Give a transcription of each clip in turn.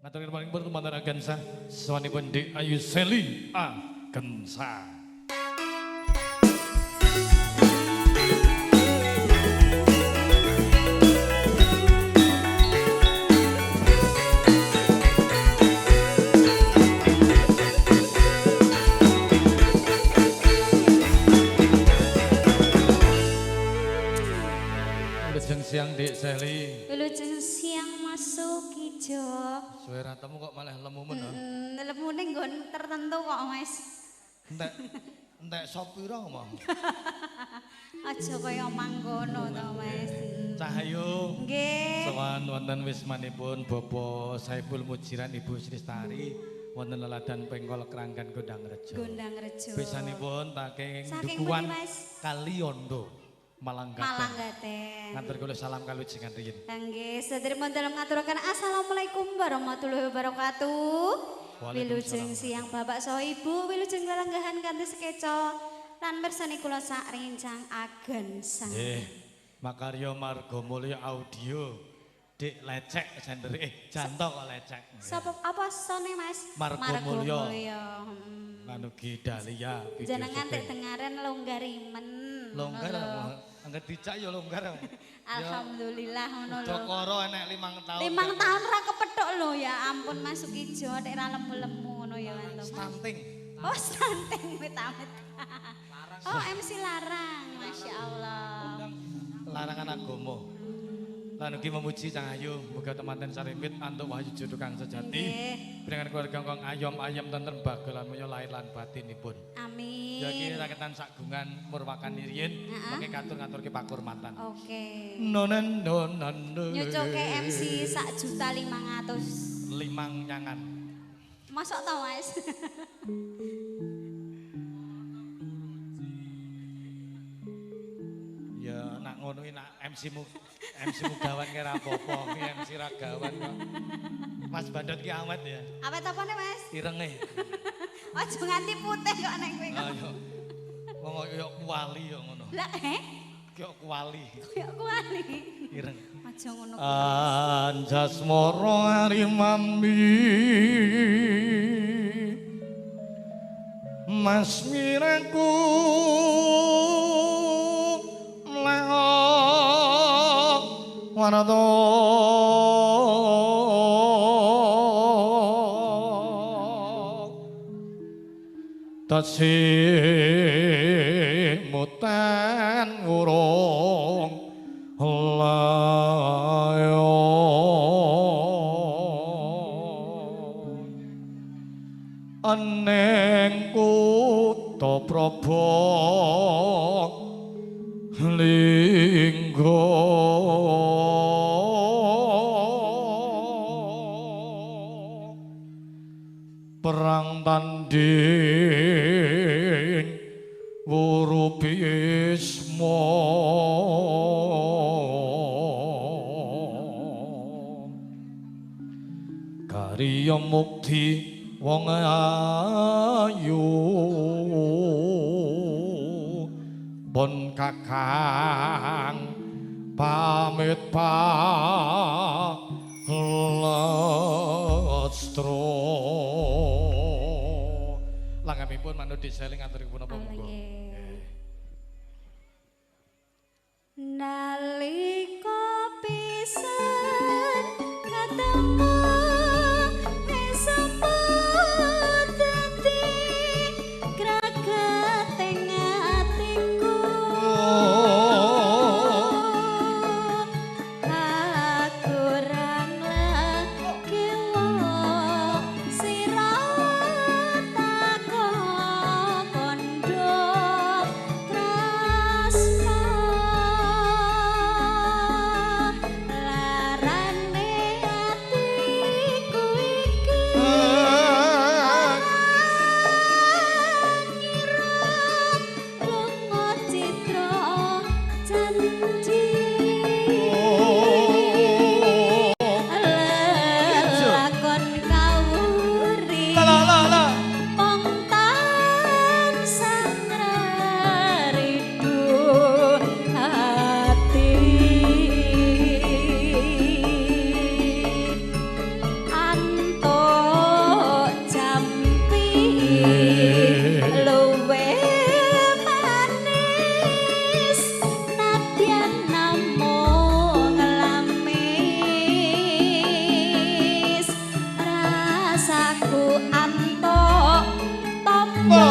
Ngatur paling pun teman Agensa, sawanipun Dik Ayu Seli Agensa. Wilujeng siang Dik Seli. Wilujeng siang masuk ijo. Suwe ratamu kok malah lemu men. Lemune nggon tertentu kok, Mas. Entek sop pira ngomong. Aja kaya mangkono to, Mas. Cahayu. Nggih. Sowan wonten wismanipun Bapak Saiful Mujiran Ibu Sri Lestari wonten leladan Pengkol Kranggan Gondang Rejo. Gondang Rejo. Bisanipun saking Saking dukuhan pundi, Mas? Kaliondo Malanggaten. Malanggaten. Ngatur kula salam kalujengan riyin. Nggih, sedherek dalam ngaturaken assalamualaikum warahmatullahi wabarakatuh. Wilujeng siang Bapak saha Ibu, wilujeng lelenggahan kanthi sekeca lan mirsani kula sak rincang Agensa. Nggih. Makarya Marga Mulya Audio Dik Lecek jandere janto kok lecek. Sapa apa sone Mas? Marga Mulya. Hmm. Lan ugi Dahlia video Jenengan syuting. tek dengaren longgarimen. Longgar angger dicak ya longgar. Alhamdulillah ngono lho. Jokoro enek 5 tahun. 5 tahun ra kepethuk lho ya ampun Mas Sukijo nek ra lemu-lemu ngono ya antum. Stunting. Oh stunting amit-amit. Oh MC larang, Masya Allah. Larangan agama. Lan ugi memuji Cang Ayu, muga temanten saripit antuk wahyu jodoh kang sejati. Nggih. Dengan keluarga kang ayom-ayom tentrem bagel lan mulya lahir lan batinipun. Amin. Ya iki raketan sagungan murwakan riyin, mengke katur-ngaturke pakurmatan. Oke. Nonen nonen. Nyucuke MC 1.500.000. Limang nyangan. Masuk to, Mas? Ya nak ngono iki nak MC Mugawan ki ra apa-apa, ki MC Ragawan kok. Mas Bandot ki awet ya. Awet apane, Mas? Irenge. Aja nganti putih kok nek kowe kok. Ayo. Wong kaya kuali ya ngono. Lah, Kaya kuali. Kaya kuali. Ireng. Aja ngono. Anjasmara arimambi Mas miraku mleho warata tasih mutan urung layo aneng kutha Praba lingga perang tanding wuru Bisma Karya mukti wong ayu pun kakang pamit palestro langamipun manut diseling aturipun apa monggo. Nalika pisan ketemu wis sempet dadi graget ing atiku aku rang lagi wong sira takon kondo tresno larane ati Prabu Anto Tombo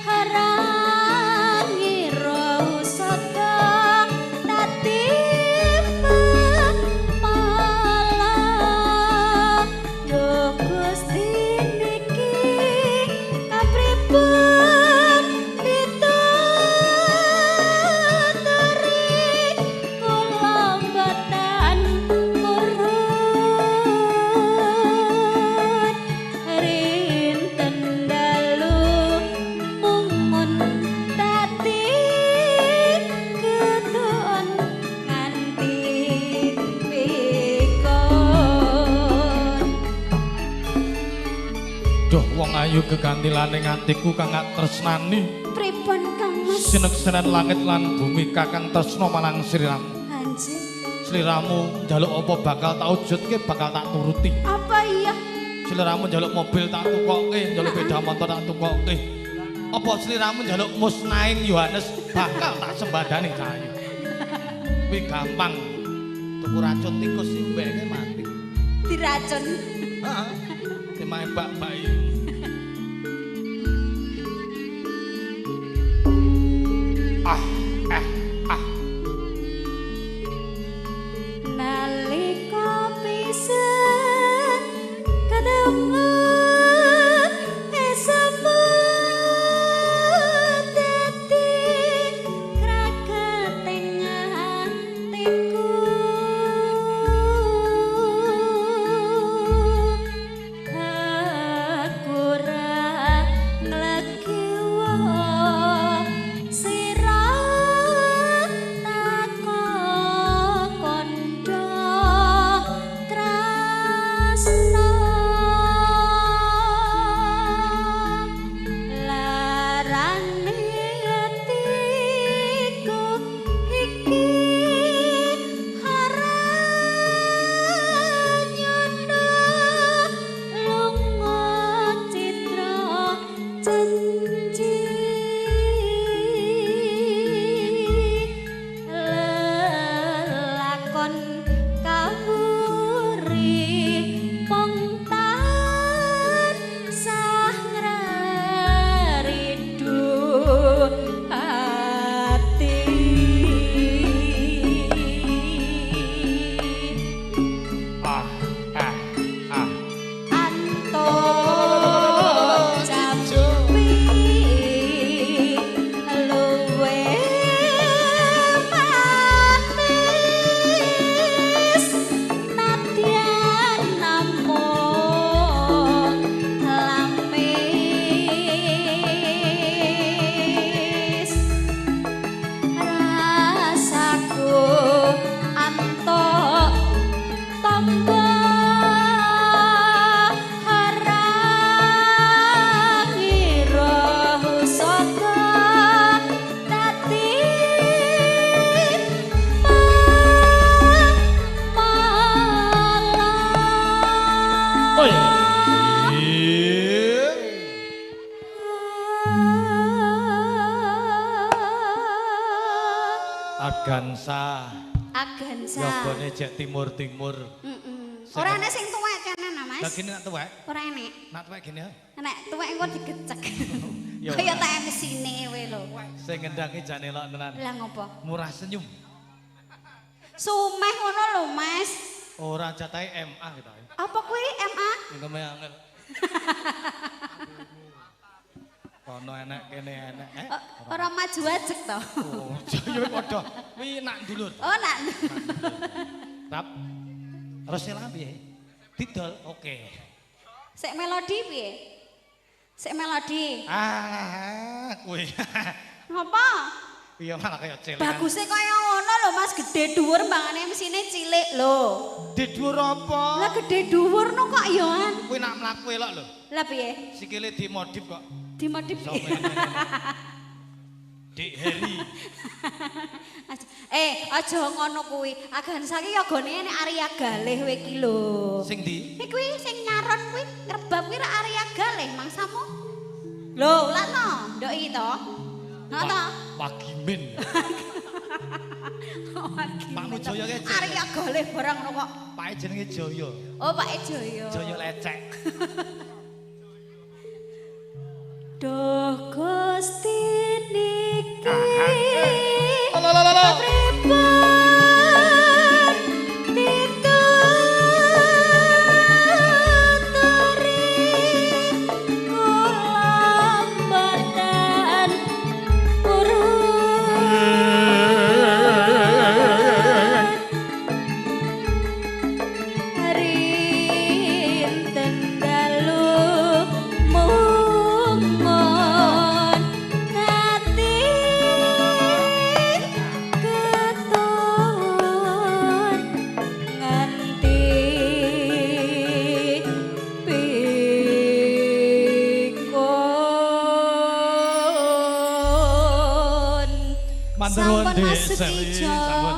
Harangira usada dadi pemalang yo Gusti niki kapripun dituturi kula mboten purun rinten dalu mumun dadi ketun nganti pikun. Duh wong ayu gegantilane ngatiku kang gak tresnani. Pripun Kang Mas? Sineksenan langit lan bumi kakang tresno marang sliramu. Anjir. Sliramu njaluk apa bakal tak wujudke bakal tak turuti. Apa iya? Sliramu njaluk mobil tak tukokke, njaluk sepeda motor tak tukokke. Apa sliramu njaluk musnaing Yohanes bakal tak sembadani cahayu. Kuwi gampang. Tuku racun tikus sing mbeke mati. Diracun. Heeh. Temahe mbak-mbak iki. Nalika pisan ketemu esamu dadi kragateng atiku aku ra nglegiwa sira tako kondo tresno larane atiku iki haranyono lunga citra janji lelakon kawuri pongtan sahrarindu hati. Anto jampi luwe manis nadyan namung lamis rasaku anto tombo harangira usada dadi pemalang. Oh iya. Agansa. Agansa. Yogane jek timur-timur. Ora enek sing tuwek tenan Mas. Lah gini nak tuwek. Ora enek. Nak tuwek gini ya. Nek tuwek engko digecek. Ya Kaya ora. tak MC-ne kowe lho. Sing ngendangi jan elok tenan. Lah ngopo? Murah senyum. Sumeh ngono lho Mas. Ora jatahe MA gitu. Apa kuwi MA? Engko me angel. Kono enek kene enek. Ora maju ajek to. Oh, ya padha. Kuwi nak ndulur. Oh nak. Rap. Rosela piye? Didol. Oke. Sik melodi piye? Sik melodi. Kuwi. Ngapa? Iya malah kaya cilik. Bagusnya kaya ngono lho Mas, gede dhuwur mbangane MC-ne cilik lho. Di dhuwur apa? Lah gede dhuwur no kok yoan. Kuwi nak mlaku elok lho. Lah piye? Sikile dimodif kok. Dimodif Iso piye? ngene. Dik Heri. Aja ngono kuwi. Agansa ki yogane nek Arya Galih kowe iki lho. Sing ndi? Iki kuwi sing nyaron kuwi ngrebab kuwi ra Arya Galih mangsamu. Lho, lakno, ndok iki to. Ngono to? Wagimin. Pak Mujoyo ki. Arek goleh barang no kok. Pak jenenge Joyo. Oh, Pak Joyo. Joyo lecek. Duh Gusti niki. Lho. Pripun dituturi kula mboten urun rinten dalu mungon ngati keton nganti pikun Mantur Sampun Wondik Mas Seli Setijo. sampun.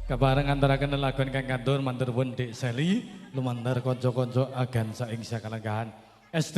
Kebareng antaraken lelagon kang kandur mantur Wondik Seli lumantar kanca-kanca agan saing sakalenggahan. Estu